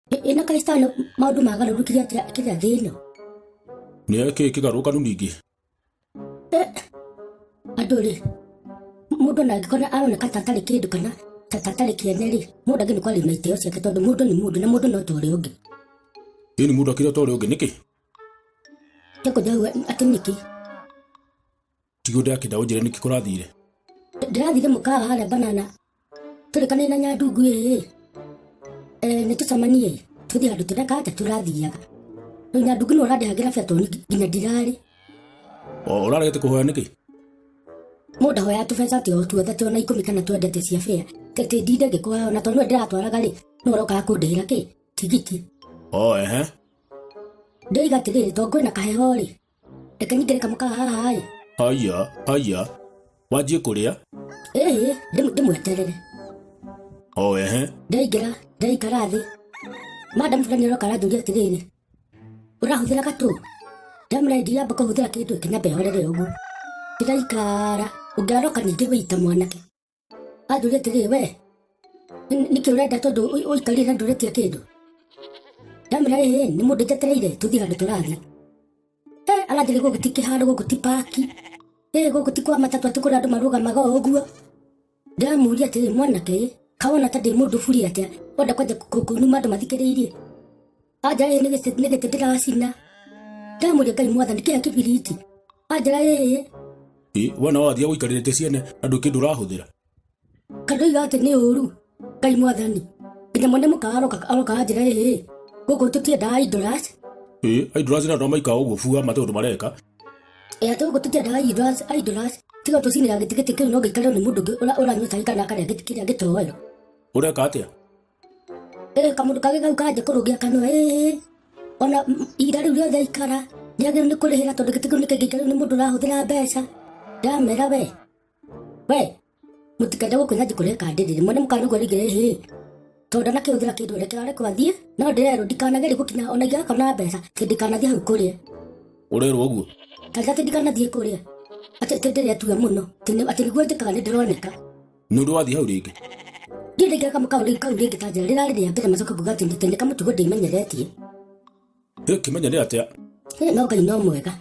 ina Kristiano maundu magarurukire atia kirathi ino ni eke kigarukanu ningi andu ri mundu na ngikona aroneka tatari kindu kana tatari kiene ri mundu angini kwari maiteo ciake tondu mundu ni mundu na mundu no tori ungi ini mundu akira tori ungi niki teko dawe ati niki tigo ndakida unjire niki kurathire ndirathire mukawa haria banana turikane na nyandungu nitucamanie tuthie handu turekate turathiaga nyandungu no randehagira betoni nginya ndirari urarete kuhoya niki mundu hoya tubeca tio tuothe tuona 10 kana twendete cia bea tete ndinde ngikuhoya na tondu ndiratwaraga ri no roka kundihira ki tigiti ehe ndeiga tiriri to kwina kaheho ri reke nyingire kamukawa haha haya wajie kuria ndimweterere ehe ndaingira ndaikara thi madam fulani roka ranjuria atiriri urahuthira gatu ndamrendia amba kuhuthira kindu kinya behorere uguo ndiraikara ungiaroka ningi wita mwanake anjuria atiriri we niki urenda tondu uikarire nduretie kindu ndamira ni mundu njetereire tuthie handu turathie aranjire guku ti kiharo guku ti paki guku ti kwa matatu atukuri andu marugamaga uguo ndamuria atiriri mwanake kawana tadi mundu buri atia wenda kwanja kunuma andu mathikiriirie anja ni gite ndiracina ndamuria Ngai mwathani kia kibiriti anja wana wathia guikarire ciene andu kindu urahuthira kandoiga ati ni uru Ngai mwathani nginya mwene mukaroka anjira guku tutiendaga idolas idolas na ndo maika uguo buga matundu mareka ati guku tutiendaga idolas tiga tucinira gitigiti kiu no giikare ni mundu uranyua cai kana akaria kiria gitoero ureka atia kamundu kage kau kanje kurugia kanua ona ira riu riothe ikara niagire ni kurihira tondu gitikiu nikigikare ni mundu urahuthira mbeca ndamera we mutikende gukwina njikureka ndiriri mwene mukanugo rigire tondu nakihuthira kindu reke areke wathie no ndirerwo ndikanageri gukinya ona giakona mbeca ndikanathie hau kuria urerwo uguo kaza ndikanathie kuria ati ndiretua muno ati niguo njikaga ni ndironeka nundu wathie hau ringi ndindigira kamukawa kau ringi tanjira rirari ria mbere macoka kuga ati nditende kamutugo ndimenyeretie kimenyere atia no Ngai no mwega